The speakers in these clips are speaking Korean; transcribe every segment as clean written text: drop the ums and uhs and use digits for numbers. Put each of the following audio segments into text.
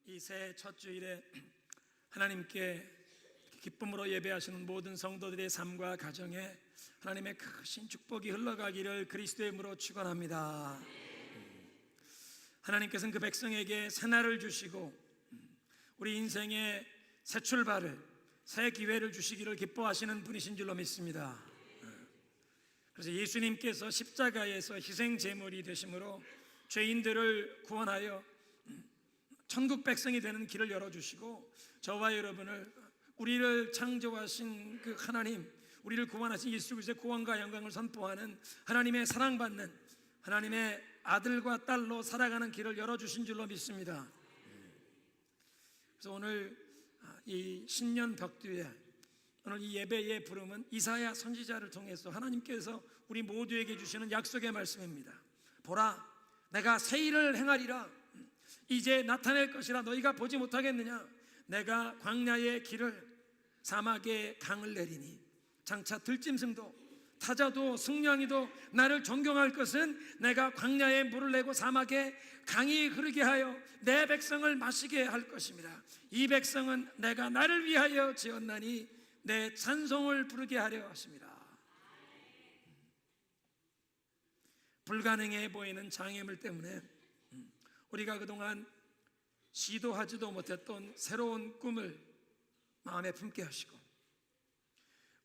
이 새해 첫 주일에 하나님께 기쁨으로 예배하시는 모든 성도들의 삶과 가정에 하나님의 크신 축복이 흘러가기를 그리스도의 이름으로 축원합니다. 하나님께서는 그 백성에게 새날을 주시고 우리 인생의 새 출발을, 새 기회를 주시기를 기뻐하시는 분이신 줄로 믿습니다. 그래서 예수님께서 십자가에서 희생 제물이 되심으로 죄인들을 구원하여 천국 백성이 되는 길을 열어주시고 저와 여러분을, 우리를 창조하신 그 하나님, 우리를 구원하신 예수 그리스도의 구원과 영광을 선포하는 하나님의 사랑받는 하나님의 아들과 딸로 살아가는 길을 열어주신 줄로 믿습니다. 그래서 오늘 이 신년 벽두에 오늘 이 예배의 부름은 이사야 선지자를 통해서 하나님께서 우리 모두에게 주시는 약속의 말씀입니다. 보라, 내가 새 일을 행하리라. 이제 나타낼 것이라 너희가 보지 못하겠느냐. 내가 광야의 길을, 사막에 강을 내리니 장차 들짐승도 타자도 승냥이도 나를 존경할 것은 내가 광야에 물을 내고 사막에 강이 흐르게 하여 내 백성을 마시게 할 것입니다. 이 백성은 내가 나를 위하여 지었나니 내 찬송을 부르게 하려 하십니다. 불가능해 보이는 장애물 때문에 우리가 그동안 시도하지도 못했던 새로운 꿈을 마음에 품게 하시고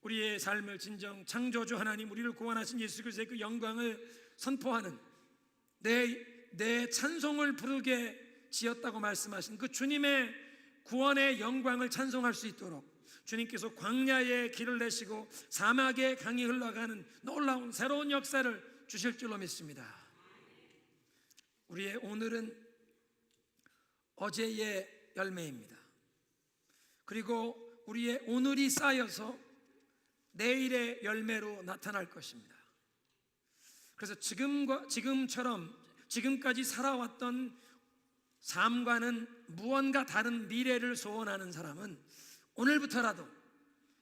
우리의 삶을 진정 창조주 하나님, 우리를 구원하신 예수 그리스도의 그 영광을 선포하는 내 찬송을 부르게 지었다고 말씀하신 그 주님의 구원의 영광을 찬송할 수 있도록 주님께서 광야의 길을 내시고 사막의 강이 흘러가는 놀라운 새로운 역사를 주실 줄로 믿습니다. 우리의 오늘은 어제의 열매입니다. 그리고 우리의 오늘이 쌓여서 내일의 열매로 나타날 것입니다. 그래서 지금처럼 지금까지 살아왔던 삶과는 무언가 다른 미래를 소원하는 사람은 오늘부터라도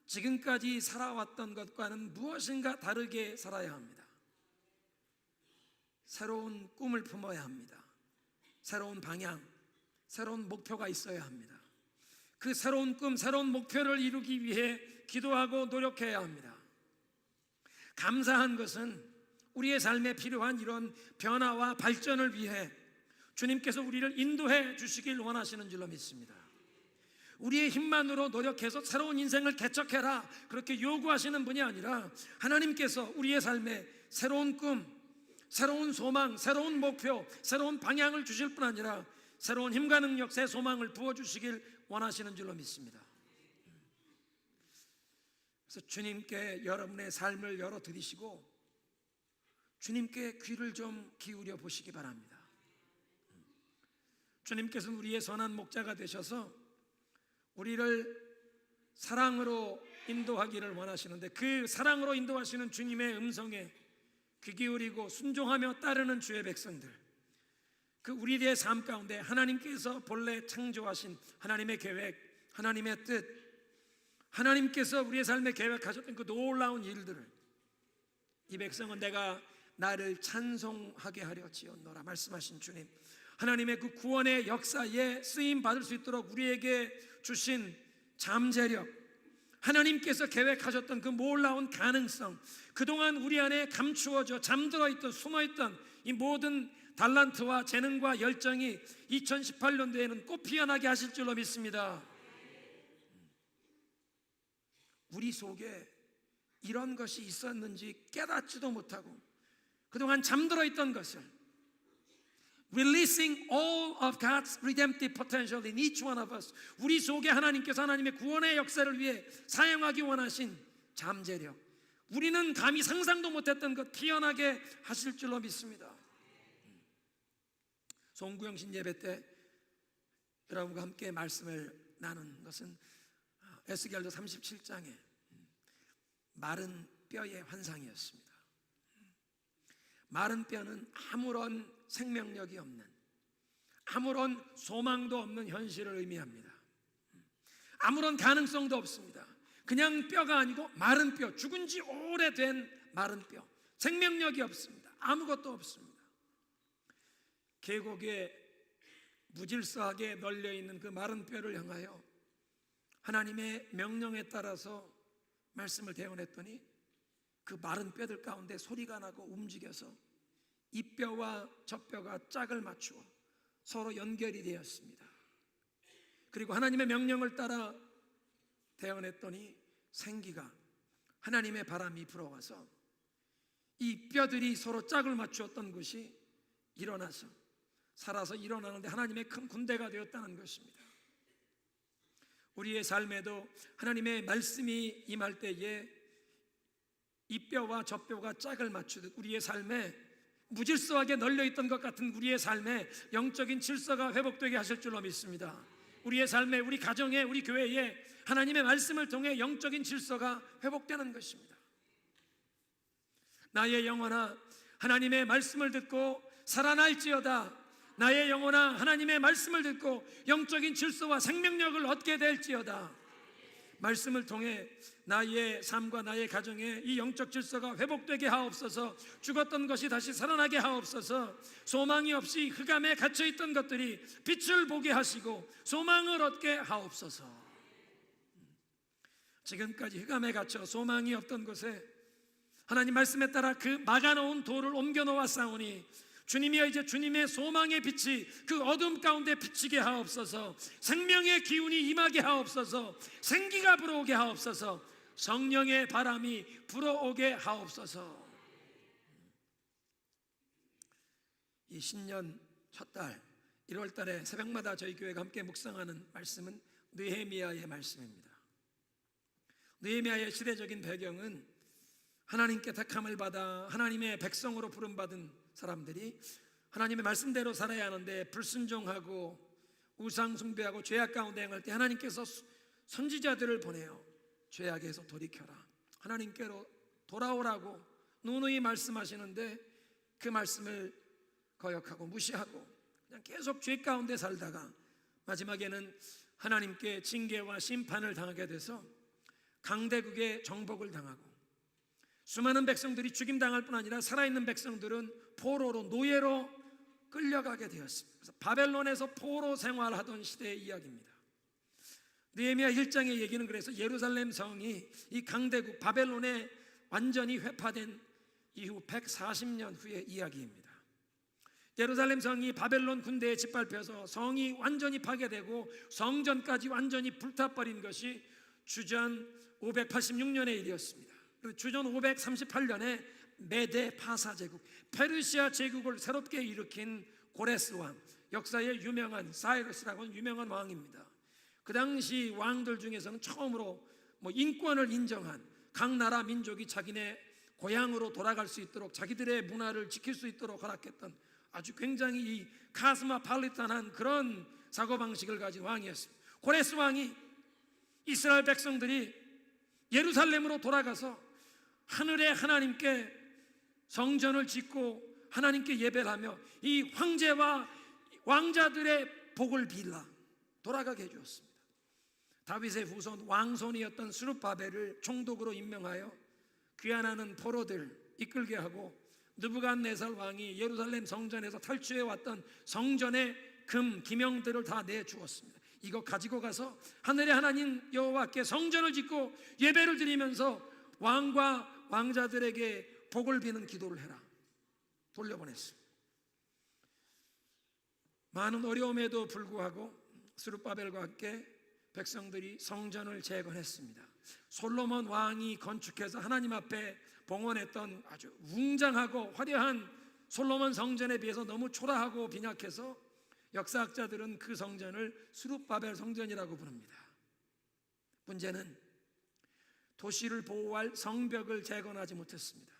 지금까지 살아왔던 것과는 무엇인가 다르게 살아야 합니다. 새로운 꿈을 품어야 합니다. 새로운 방향, 새로운 목표가 있어야 합니다. 그 새로운 꿈, 새로운 목표를 이루기 위해 기도하고 노력해야 합니다. 감사한 것은 우리의 삶에 필요한 이런 변화와 발전을 위해 주님께서 우리를 인도해 주시길 원하시는 줄로 믿습니다. 우리의 힘만으로 노력해서 새로운 인생을 개척해라 그렇게 요구하시는 분이 아니라 하나님께서 우리의 삶에 새로운 꿈, 새로운 소망, 새로운 목표, 새로운 방향을 주실 뿐 아니라 새로운 힘과 능력, 새 소망을 부어주시길 원하시는 줄로 믿습니다. 그래서 주님께 여러분의 삶을 열어드리시고 주님께 귀를 좀 기울여 보시기 바랍니다. 주님께서는 우리의 선한 목자가 되셔서 우리를 사랑으로 인도하기를 원하시는데 그 사랑으로 인도하시는 주님의 음성에 귀 기울이고 순종하며 따르는 주의 백성들, 그 우리의 삶 가운데 하나님께서 본래 창조하신 하나님의 계획, 하나님의 뜻, 하나님께서 우리의 삶에 계획하셨던 그 놀라운 일들을 이 백성은 내가 나를 찬송하게 하려 지었노라 말씀하신 주님, 하나님의 그 구원의 역사에 쓰임 받을 수 있도록 우리에게 주신 잠재력, 하나님께서 계획하셨던 그 놀라운 가능성, 그동안 우리 안에 감추어져 잠들어 있던, 숨어 있던 이 모든 달란트와 재능과 열정이 2018년도에는 꽃 피어나게 하실 줄로 믿습니다. 우리 속에 이런 것이 있었는지 깨닫지도 못하고 그동안 잠들어 있던 것을 Releasing all of God's redemptive potential in each one of us, 우리 속에 하나님께서 하나님의 구원의 역사를 위해 사용하기 원하신 잠재력, 우리는 감히 상상도 못했던 것 피어나게 하실 줄로 믿습니다. 송구영신 예배 때 여러분과 함께 말씀을 나눈 것은 에스겔서 37장의 마른 뼈의 환상이었습니다. 마른 뼈는 아무런 생명력이 없는, 아무런 소망도 없는 현실을 의미합니다. 아무런 가능성도 없습니다. 그냥 뼈가 아니고 마른 뼈, 죽은 지 오래된 마른 뼈, 생명력이 없습니다. 아무것도 없습니다. 계곡에 무질서하게 널려 있는 그 마른 뼈를 향하여 하나님의 명령에 따라서 말씀을 대언했더니 그 마른 뼈들 가운데 소리가 나고 움직여서 이 뼈와 저 뼈가 짝을 맞추어 서로 연결이 되었습니다. 그리고 하나님의 명령을 따라 대언했더니 생기가, 하나님의 바람이 불어와서 이 뼈들이 서로 짝을 맞추었던 것이 일어나서 살아서 일어나는데 하나님의 큰 군대가 되었다는 것입니다. 우리의 삶에도 하나님의 말씀이 임할 때에 이 뼈와 저 뼈가 짝을 맞추듯 우리의 삶에 무질서하게 널려있던 것 같은 우리의 삶에 영적인 질서가 회복되게 하실 줄로 믿습니다. 우리의 삶에, 우리 가정에, 우리 교회에 하나님의 말씀을 통해 영적인 질서가 회복되는 것입니다. 나의 영혼아 하나님의 말씀을 듣고 살아날지어다. 나의 영혼아 하나님의 말씀을 듣고 영적인 질서와 생명력을 얻게 될지어다. 말씀을 통해 나의 삶과 나의 가정에 이 영적 질서가 회복되게 하옵소서. 죽었던 것이 다시 살아나게 하옵소서. 소망이 없이 흑암에 갇혀있던 것들이 빛을 보게 하시고 소망을 얻게 하옵소서. 지금까지 흑암에 갇혀 소망이 없던 곳에 하나님 말씀에 따라 그 막아놓은 돌을 옮겨 놓았사오니 주님이여 이제 주님의 소망의 빛이 그 어둠 가운데 비치게 하옵소서. 생명의 기운이 임하게 하옵소서. 생기가 불어오게 하옵소서. 성령의 바람이 불어오게 하옵소서. 이 신년 첫달 1월 달에 새벽마다 저희 교회가 함께 묵상하는 말씀은 느헤미야의 말씀입니다. 느헤미야의 시대적인 배경은 하나님께 택함을 받아 하나님의 백성으로 부름받은 사람들이 하나님의 말씀대로 살아야 하는데 불순종하고 우상 숭배하고 죄악 가운데 행할 때 하나님께서 선지자들을 보내요. 죄악에서 돌이켜라, 하나님께로 돌아오라고 누누이 말씀하시는데 그 말씀을 거역하고 무시하고 그냥 계속 죄 가운데 살다가 마지막에는 하나님께 징계와 심판을 당하게 돼서 강대국의 정복을 당하고 수많은 백성들이 죽임당할 뿐 아니라 살아있는 백성들은 포로로, 노예로 끌려가게 되었습니다. 그래서 바벨론에서 포로 생활하던 시대의 이야기입니다. 느헤미야 1장의 얘기는 그래서 예루살렘 성이 이 강대국 바벨론에 완전히 회파된 이후 140년 후의 이야기입니다. 예루살렘 성이 바벨론 군대에 짓밟혀서 성이 완전히 파괴되고 성전까지 완전히 불타버린 것이 주전 586년의 일이었습니다. 그리고 주전 538년에 메데 파사 제국, 페르시아 제국을 새롭게 일으킨 고레스 왕, 역사의 유명한 사이러스라고 하는 유명한 왕입니다. 그 당시 왕들 중에서는 처음으로 인권을 인정한, 각 나라 민족이 자기네 고향으로 돌아갈 수 있도록 자기들의 문화를 지킬 수 있도록 허락했던 아주 굉장히 이 카스모폴리탄한 그런 사고방식을 가진 왕이었습니다. 고레스 왕이 이스라엘 백성들이 예루살렘으로 돌아가서 하늘의 하나님께 성전을 짓고 하나님께 예배를 하며 이 황제와 왕자들의 복을 빌라 돌아가게 해주었습니다. 다윗의 후손 왕손이었던 스룹바벨을 총독으로 임명하여 귀환하는 포로들 이끌게 하고 느부갓네살 왕이 예루살렘 성전에서 탈취해 왔던 성전의 금 기명들을 다 내주었습니다. 이거 가지고 가서 하늘의 하나님 여호와께 성전을 짓고 예배를 드리면서 왕과 왕자들에게 복을 비는 기도를 해라. 돌려보냈습니다. 많은 어려움에도 불구하고 스룹바벨과 함께 백성들이 성전을 재건했습니다. 솔로몬 왕이 건축해서 하나님 앞에 봉헌했던 아주 웅장하고 화려한 솔로몬 성전에 비해서 너무 초라하고 빈약해서 역사학자들은 그 성전을 스룹바벨 성전이라고 부릅니다. 문제는 도시를 보호할 성벽을 재건하지 못했습니다.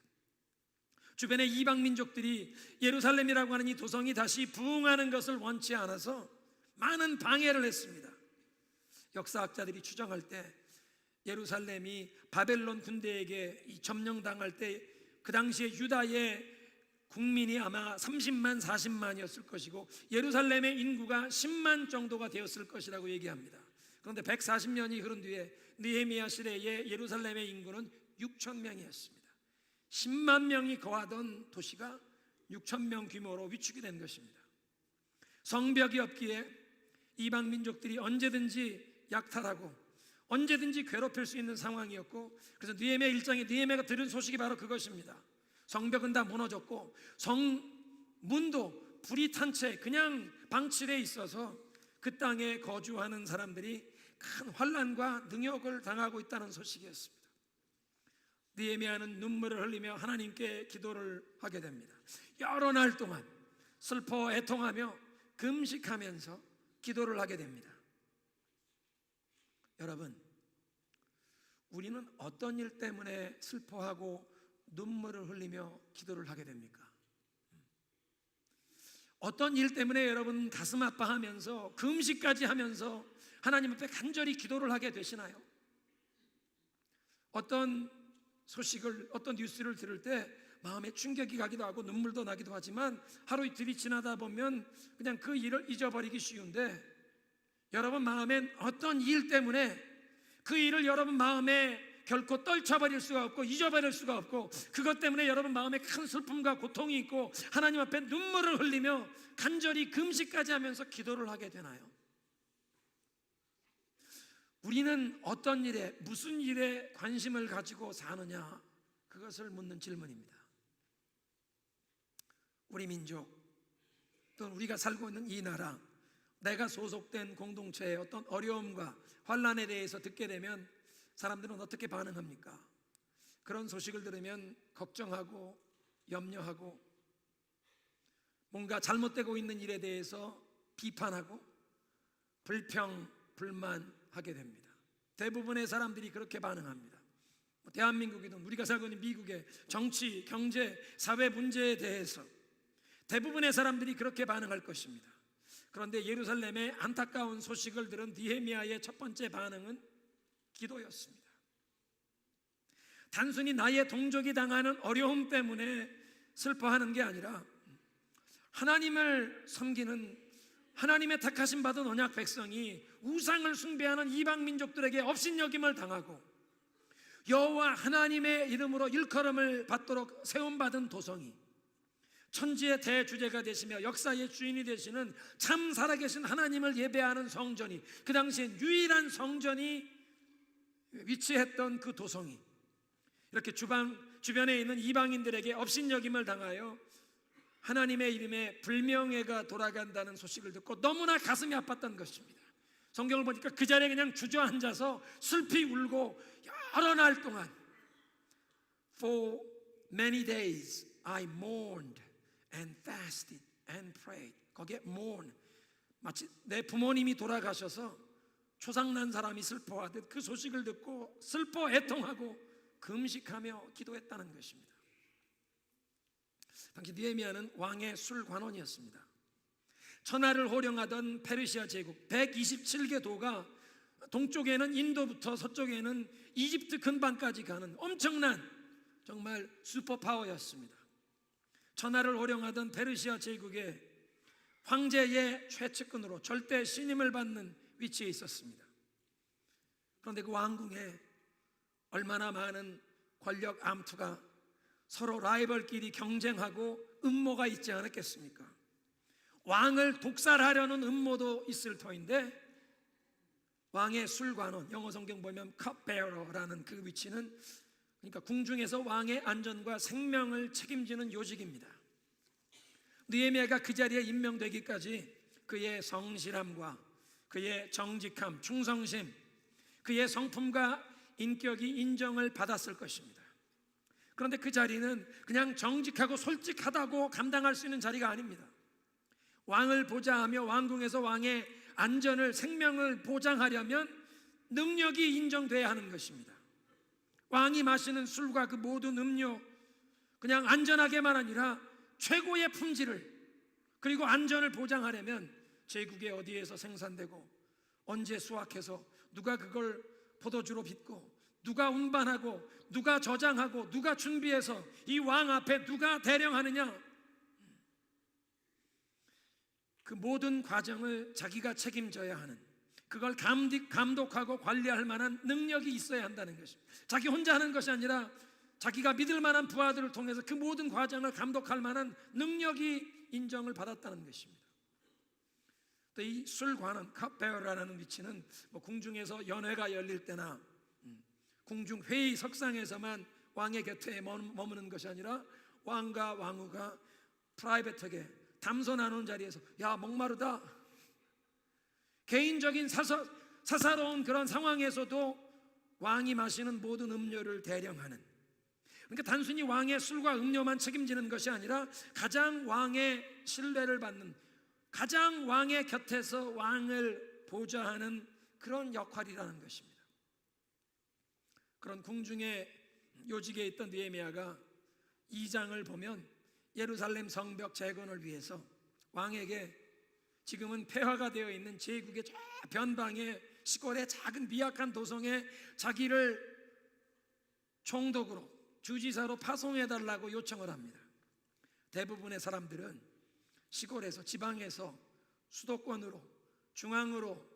주변의 이방 민족들이 예루살렘이라고 하는 이 도성이 다시 부흥하는 것을 원치 않아서 많은 방해를 했습니다. 역사학자들이 추정할 때 예루살렘이 바벨론 군대에게 점령당할 때 그 당시에 유다의 국민이 아마 30만 40만이었을 것이고 예루살렘의 인구가 10만 정도가 되었을 것이라고 얘기합니다. 그런데 140년이 흐른 뒤에 느헤미야 시대의 예루살렘의 인구는 6천 명이었습니다. 10만 명이 거하던 도시가 6천 명 규모로 위축이 된 것입니다. 성벽이 없기에 이방 민족들이 언제든지 약탈하고 언제든지 괴롭힐 수 있는 상황이었고, 그래서 느헤미야 1장에 느헤미야가 들은 소식이 바로 그것입니다. 성벽은 다 무너졌고 성문도 불이 탄 채 그냥 방치되어 있어서 그 땅에 거주하는 사람들이 큰 환난과 능욕을 당하고 있다는 소식이었습니다. 느헤미야는 눈물을 흘리며 하나님께 기도를 하게 됩니다. 여러 날 동안 슬퍼 애통하며 금식하면서 기도를 하게 됩니다. 여러분, 우리는 어떤 일 때문에 슬퍼하고 눈물을 흘리며 기도를 하게 됩니까? 어떤 일 때문에 여러분 가슴 아파하면서 금식까지 하면서 하나님 앞에 간절히 기도를 하게 되시나요? 어떤 소식을, 어떤 뉴스를 들을 때 마음에 충격이 가기도 하고 눈물도 나기도 하지만 하루 이틀이 지나다 보면 그냥 그 일을 잊어버리기 쉬운데, 여러분 마음엔 어떤 일 때문에 그 일을 여러분 마음에 결코 떨쳐버릴 수가 없고 잊어버릴 수가 없고, 그것 때문에 여러분 마음에 큰 슬픔과 고통이 있고 하나님 앞에 눈물을 흘리며 간절히 금식까지 하면서 기도를 하게 되나요? 우리는 어떤 일에, 무슨 일에 관심을 가지고 사느냐, 그것을 묻는 질문입니다. 우리 민족, 또는 우리가 살고 있는 이 나라, 내가 소속된 공동체의 어떤 어려움과 환난에 대해서 듣게 되면 사람들은 어떻게 반응합니까? 그런 소식을 들으면 걱정하고 염려하고 뭔가 잘못되고 있는 일에 대해서 비판하고 불평, 불만하게 됩니다. 대부분의 사람들이 그렇게 반응합니다. 대한민국이든 우리가 살고 있는 미국의 정치, 경제, 사회 문제에 대해서 대부분의 사람들이 그렇게 반응할 것입니다. 그런데 예루살렘의 안타까운 소식을 들은 느헤미야의 첫 번째 반응은 기도였습니다. 단순히 나의 동족이 당하는 어려움 때문에 슬퍼하는 게 아니라 하나님을 섬기는, 하나님의 택하심 받은 언약 백성이 우상을 숭배하는 이방 민족들에게 업신여김을 당하고 여호와 하나님의 이름으로 일컬음을 받도록 세움받은 도성이, 천지의 대주제가 되시며 역사의 주인이 되시는 참 살아계신 하나님을 예배하는 성전이, 그 당시에 유일한 성전이 위치했던 그 도성이 이렇게 주변에 있는 이방인들에게 업신여김을 당하여 하나님의 이름에 불명예가 돌아간다는 소식을 듣고 너무나 가슴이 아팠던 것입니다. 성경을 보니까 그 자리에 그냥 주저앉아서 슬피 울고 여러 날 동안 For many days I mourned and fasted and prayed. 거기에 mourn, 마치 내 부모님이 돌아가셔서 초상난 사람이 슬퍼하듯 그 소식을 듣고 슬퍼 애통하고 금식하며 기도했다는 것입니다. 당시 느헤미야는 왕의 술관원이었습니다. 천하를 호령하던 페르시아 제국 127개 도가 동쪽에는 인도부터 서쪽에는 이집트 근방까지 가는 엄청난 정말 슈퍼파워였습니다. 천하를 호령하던 페르시아 제국의 황제의 최측근으로 절대 신임을 받는 위치에 있었습니다. 그런데 그 왕궁에 얼마나 많은 권력 암투가 서로 라이벌끼리 경쟁하고 음모가 있지 않았겠습니까? 왕을 독살하려는 음모도 있을 터인데 왕의 술관원, 영어 성경 보면 컵베어러라는 그 위치는 그러니까 궁중에서 왕의 안전과 생명을 책임지는 요직입니다. 느헤미야가 그 자리에 임명되기까지 그의 성실함과 그의 정직함, 충성심, 그의 성품과 인격이 인정을 받았을 것입니다. 그런데 그 자리는 그냥 정직하고 솔직하다고 감당할 수 있는 자리가 아닙니다. 왕을 보좌하며 왕궁에서 왕의 안전을, 생명을 보장하려면 능력이 인정돼야 하는 것입니다. 왕이 마시는 술과 그 모든 음료, 그냥 안전하게만 아니라 최고의 품질을, 그리고 안전을 보장하려면 제국의 어디에서 생산되고 언제 수확해서 누가 그걸 포도주로 빚고 누가 운반하고 누가 저장하고 누가 준비해서 이 왕 앞에 누가 대령하느냐, 그 모든 과정을 자기가 책임져야 하는, 그걸 감독하고 관리할 만한 능력이 있어야 한다는 것입니다. 자기 혼자 하는 것이 아니라 자기가 믿을 만한 부하들을 통해서 그 모든 과정을 감독할 만한 능력이 인정을 받았다는 것입니다. 또 이 술관은 컵베어라는 위치는 뭐 궁중에서 연회가 열릴 때나 궁중 회의석상에서만 왕의 곁에 머무는 것이 아니라 왕과 왕후가 프라이빗하게 담소 나누는 자리에서 야 목마르다, 개인적인 사사로운 그런 상황에서도 왕이 마시는 모든 음료를 대령하는, 그러니까 단순히 왕의 술과 음료만 책임지는 것이 아니라 가장 왕의 신뢰를 받는, 가장 왕의 곁에서 왕을 보좌하는 그런 역할이라는 것입니다. 그런 궁중의 요직에 있던 느헤미야가 2장을 보면 예루살렘 성벽 재건을 위해서 왕에게 지금은 폐허가 되어 있는 제국의 저 변방의 시골의 작은 미약한 도성에 자기를 총독으로, 주지사로 파송해달라고 요청을 합니다. 대부분의 사람들은 시골에서, 지방에서 수도권으로, 중앙으로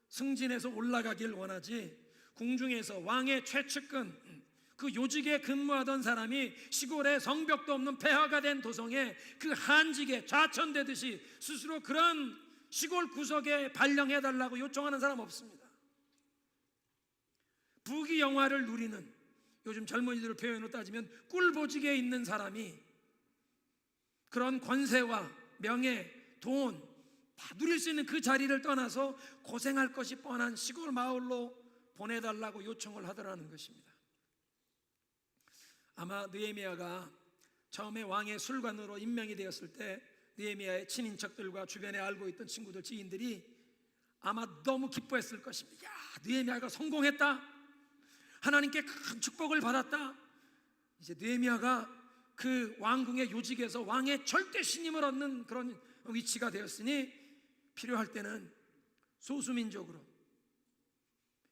승진해서 올라가길 원하지, 궁중에서 왕의 최측근, 그 요직에 근무하던 사람이 시골에 성벽도 없는 폐허가 된 도성에 그 한직에 좌천되듯이 스스로 그런 시골 구석에 발령해달라고 요청하는 사람 없습니다. 부귀영화를 누리는, 요즘 젊은이들 표현으로 따지면 꿀보직에 있는 사람이 그런 권세와 명예, 돈 다 누릴 수 있는 그 자리를 떠나서 고생할 것이 뻔한 시골 마을로 보내달라고 요청을 하더라는 것입니다. 아마 느헤미야가 처음에 왕의 술관으로 임명이 되었을 때 느헤미야의 친인척들과 주변에 알고 있던 친구들, 지인들이 아마 너무 기뻐했을 것입니다. 야, 느헤미야가 성공했다, 하나님께 큰 축복을 받았다. 이제 느헤미야가 그 왕궁의 요직에서 왕의 절대 신임을 얻는 그런 위치가 되었으니 필요할 때는 소수민족으로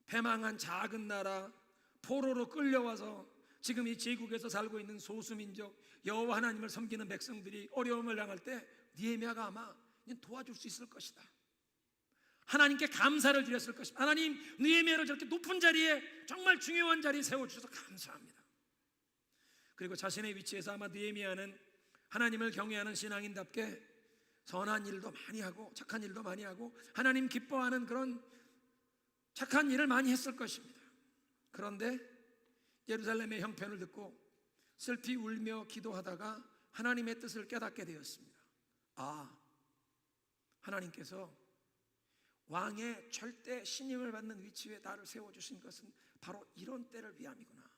패망한 작은 나라 포로로 끌려와서 지금 이 제국에서 살고 있는 소수민족 여호와 하나님을 섬기는 백성들이 어려움을 당할 때 느헤미야가 아마 도와줄 수 있을 것이다, 하나님께 감사를 드렸을 것입니다. 하나님, 느헤미야를 저렇게 높은 자리에, 정말 중요한 자리에 세워주셔서 감사합니다. 그리고 자신의 위치에서 아마 느헤미야는 하나님을 경외하는 신앙인답게 선한 일도 많이 하고 착한 일도 많이 하고 하나님 기뻐하는 그런 착한 일을 많이 했을 것입니다. 그런데 예루살렘의 형편을 듣고 슬피 울며 기도하다가 하나님의 뜻을 깨닫게 되었습니다. 아, 하나님께서 왕의 절대 신임을 받는 위치에 나를 세워주신 것은 바로 이런 때를 위함이구나.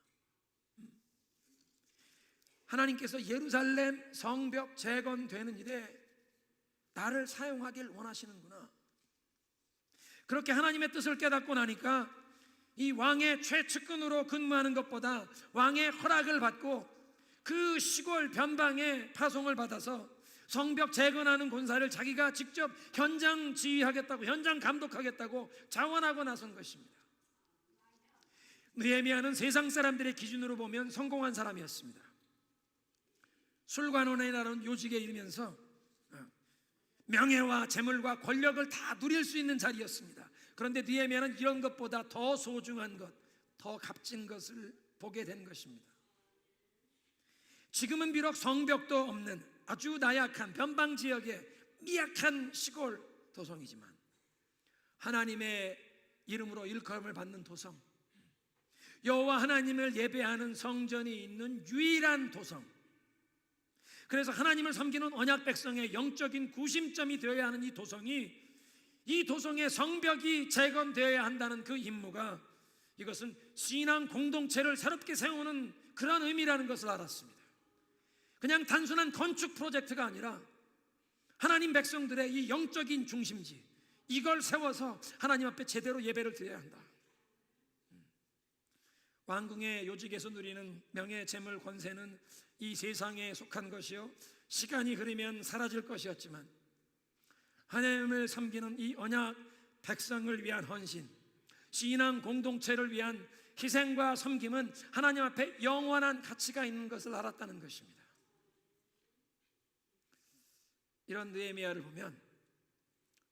하나님께서 예루살렘 성벽 재건되는 일에 나를 사용하길 원하시는구나. 그렇게 하나님의 뜻을 깨닫고 나니까 이 왕의 최측근으로 근무하는 것보다 왕의 허락을 받고 그 시골 변방에 파송을 받아서 성벽 재건하는 공사를 자기가 직접 현장 지휘하겠다고, 현장 감독하겠다고 자원하고 나선 것입니다. 느헤미야는 세상 사람들의 기준으로 보면 성공한 사람이었습니다. 술관원이라는 요직에 이르면서 명예와 재물과 권력을 다 누릴 수 있는 자리였습니다. 그런데 느헤미야는 이런 것보다 더 소중한 것, 더 값진 것을 보게 된 것입니다. 지금은 비록 성벽도 없는 아주 나약한 변방 지역의 미약한 시골 도성이지만 하나님의 이름으로 일컬음을 받는 도성, 여호와 하나님을 예배하는 성전이 있는 유일한 도성, 그래서 하나님을 섬기는 언약 백성의 영적인 구심점이 되어야 하는 이 도성이, 이 도성의 성벽이 재건되어야 한다는 그 임무가, 이것은 신앙 공동체를 새롭게 세우는 그런 의미라는 것을 알았습니다. 그냥 단순한 건축 프로젝트가 아니라 하나님 백성들의 이 영적인 중심지, 이걸 세워서 하나님 앞에 제대로 예배를 드려야 한다. 왕궁의 요직에서 누리는 명예, 재물, 권세는 이 세상에 속한 것이요 시간이 흐르면 사라질 것이었지만 하나님을 섬기는 이 언약 백성을 위한 헌신, 신앙 공동체를 위한 희생과 섬김은 하나님 앞에 영원한 가치가 있는 것을 알았다는 것입니다. 이런 느헤미야를 보면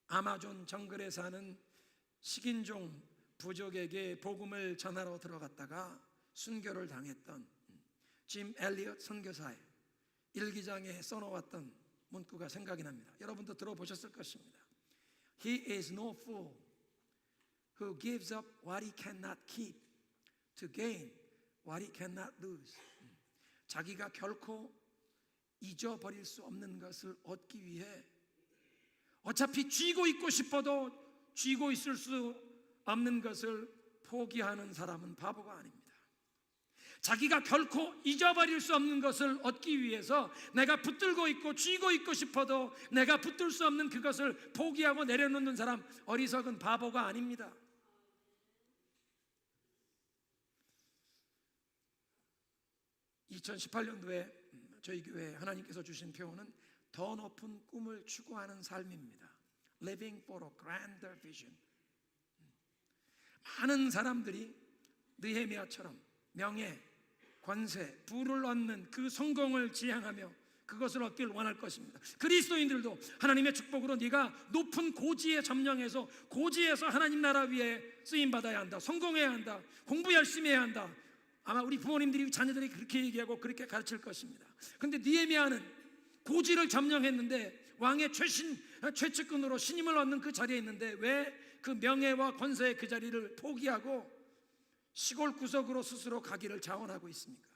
아마존 정글에 사는 식인종 부족에게 복음을 전하러 들어갔다가 순교를 당했던 짐 엘리엇 선교사의 일기장에 써놓았던 문구가 생각이 납니다. 여러분도 들어보셨을 것입니다. He is no fool who gives up what he cannot keep to gain what he cannot lose. 자기가 결코 잊어버릴 수 없는 것을 얻기 위해 어차피 쥐고 있고 싶어도 쥐고 있을 수 없는 것을 포기하는 사람은 바보가 아닙니다. 자기가 결코 잊어버릴 수 없는 것을 얻기 위해서 내가 붙들고 있고 쥐고 있고 싶어도 내가 붙들 수 없는 그것을 포기하고 내려놓는 사람, 어리석은 바보가 아닙니다. (2018년도에) 저희 교회에 하나님께서 주신 표현은 더 높은 꿈을 추구하는 삶입니다. Living for a grander vision. 많은 사람들이 느헤미야처럼 명예, 권세, 부를 얻는 그 성공을 지향하며 그것을 얻길 원할 것입니다. 그리스도인들도 하나님의 축복으로 네가 높은 고지에 점령해서 고지에서 하나님 나라 위에 쓰임받아야 한다, 성공해야 한다, 공부 열심히 해야 한다. 아마 우리 부모님들이 자녀들이 그렇게 얘기하고 그렇게 가르칠 것입니다. 그런데 느헤미야는 고지를 점령했는데 왕의 최측근으로 신임을 얻는 그 자리에 있는데 왜 그 명예와 권세의 그 자리를 포기하고 시골 구석으로 스스로 가기를 자원하고 있습니까?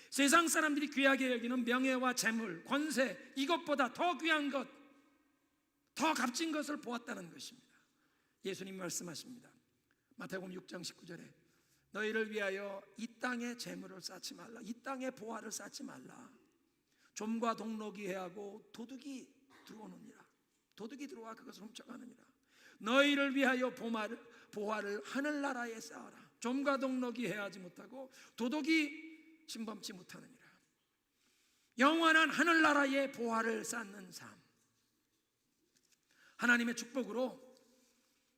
세상 사람들이 귀하게 여기는 명예와 재물, 권세, 이것보다 더 귀한 것, 더 값진 것을 보았다는 것입니다. 예수님 말씀하십니다. 마태복음 6장 19절에 너희를 위하여 이 땅의 재물을 쌓지 말라, 이 땅의 보화를 쌓지 말라. 좀과 동록이 해하고 도둑이 들어오느니라. 도둑이 들어와 그것을 훔쳐가느니라. 너희를 위하여 보화를 하늘나라에 쌓아라. 좀과 동록이 해하지 못하고 도둑이 침범치 못하느니라. 영원한 하늘나라의 보화를 쌓는 삶, 하나님의 축복으로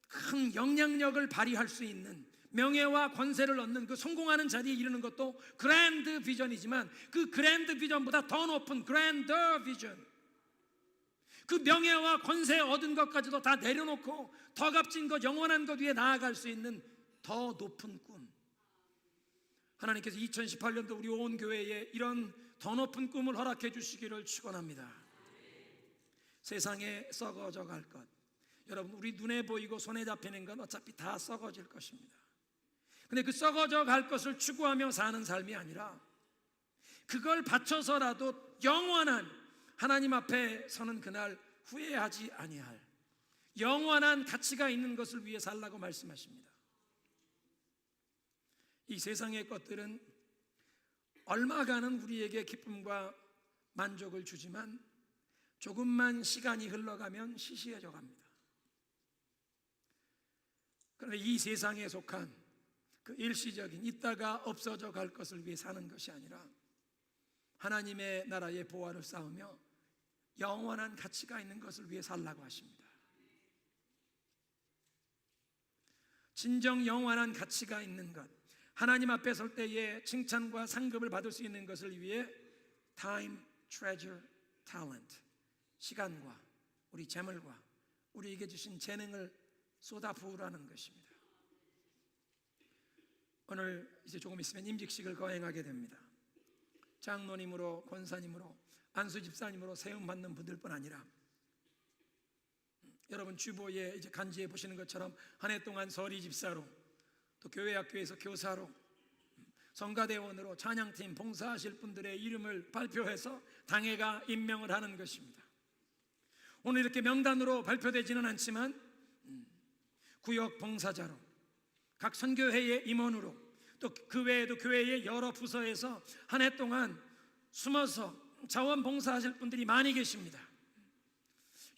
큰 영향력을 발휘할 수 있는 명예와 권세를 얻는 그 성공하는 자리에 이르는 것도 그랜드 비전이지만 그 그랜드 비전보다 더 높은 그랜더 비전, 그 명예와 권세 얻은 것까지도 다 내려놓고 더 값진 것, 영원한 것 위에 나아갈 수 있는 더 높은 꿈, 하나님께서 2018년도 우리 온 교회에 이런 더 높은 꿈을 허락해 주시기를 축원합니다. 세상에 썩어져 갈 것, 여러분 우리 눈에 보이고 손에 잡히는 건 어차피 다 썩어질 것입니다. 근데 그 썩어져 갈 것을 추구하며 사는 삶이 아니라 그걸 바쳐서라도 영원한 하나님 앞에 서는 그날 후회하지 아니할 영원한 가치가 있는 것을 위해 살라고 말씀하십니다. 이 세상의 것들은 얼마간은 우리에게 기쁨과 만족을 주지만 조금만 시간이 흘러가면 시시해져 갑니다. 그런데 이 세상에 속한 그 일시적인 있다가 없어져 갈 것을 위해 사는 것이 아니라 하나님의 나라의 보화를 쌓으며 영원한 가치가 있는 것을 위해 살라고 하십니다. 진정 영원한 가치가 있는 것, 하나님 앞에 설 때에 칭찬과 상급을 받을 수 있는 것을 위해 time, treasure, talent, 시간과 우리 재물과 우리에게 주신 재능을 쏟아부으라는 것입니다. 오늘 이제 조금 있으면 임직식을 거행하게 됩니다. 장로님으로, 권사님으로, 안수 집사님으로 세움 받는 분들뿐 아니라 여러분 주보에 이제 간지해 보시는 것처럼 한 해 동안 서리 집사로, 또 교회 학교에서 교사로, 성가대원으로 찬양팀 봉사하실 분들의 이름을 발표해서 당회가 임명을 하는 것입니다. 오늘 이렇게 명단으로 발표되지는 않지만 구역 봉사자로, 각 선교회의 임원으로, 또 그 외에도 교회의 여러 부서에서 한 해 동안 숨어서 자원봉사하실 분들이 많이 계십니다.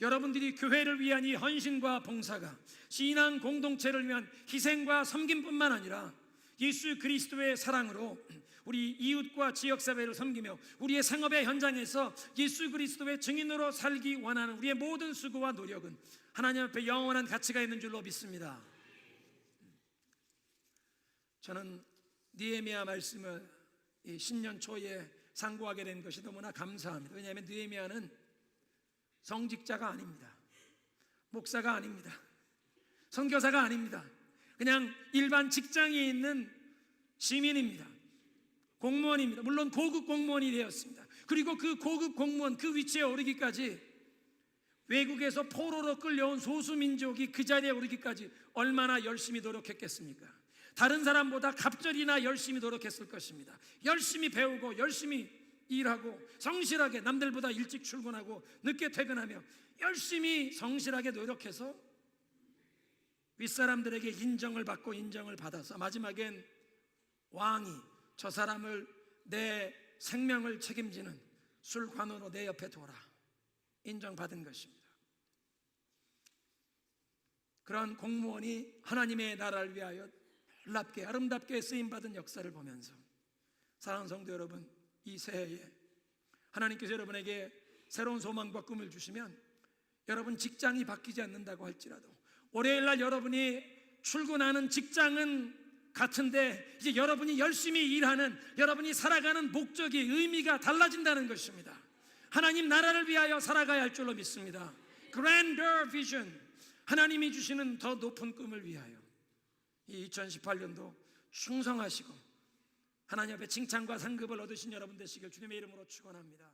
여러분들이 교회를 위한 이 헌신과 봉사가 신앙 공동체를 위한 희생과 섬김뿐만 아니라 예수 그리스도의 사랑으로 우리 이웃과 지역사회를 섬기며 우리의 생업의 현장에서 예수 그리스도의 증인으로 살기 원하는 우리의 모든 수고와 노력은 하나님 앞에 영원한 가치가 있는 줄로 믿습니다. 저는 느헤미야 말씀을 신년 초에 상고하게 된 것이 너무나 감사합니다. 왜냐하면 느헤미야는 성직자가 아닙니다. 목사가 아닙니다. 선교사가 아닙니다. 그냥 일반 직장에 있는 시민입니다. 공무원입니다. 물론 고급 공무원이 되었습니다. 그리고 그 고급 공무원 그 위치에 오르기까지 외국에서 포로로 끌려온 소수민족이 그 자리에 오르기까지 얼마나 열심히 노력했겠습니까? 다른 사람보다 갑절이나 열심히 노력했을 것입니다. 열심히 배우고 열심히 일하고 성실하게 남들보다 일찍 출근하고 늦게 퇴근하며 열심히 성실하게 노력해서 윗사람들에게 인정을 받고 인정을 받아서 마지막엔 왕이 저 사람을 내 생명을 책임지는 술관으로 내 옆에 둬라 인정받은 것입니다. 그런 공무원이 하나님의 나라를 위하여 놀랍게 아름답게 쓰임받은 역사를 보면서 사랑하는 성도 여러분, 이 새해에 하나님께서 여러분에게 새로운 소망과 꿈을 주시면 여러분 직장이 바뀌지 않는다고 할지라도 월요일날 여러분이 출근하는 직장은 같은데 이제 여러분이 열심히 일하는 여러분이 살아가는 목적이 의미가 달라진다는 것입니다. 하나님 나라를 위하여 살아가야 할 줄로 믿습니다. Grander vision, 하나님이 주시는 더 높은 꿈을 위하여 이 2018년도 충성하시고 하나님 앞에 칭찬과 상급을 얻으신 여러분 되시길 주님의 이름으로 축원합니다.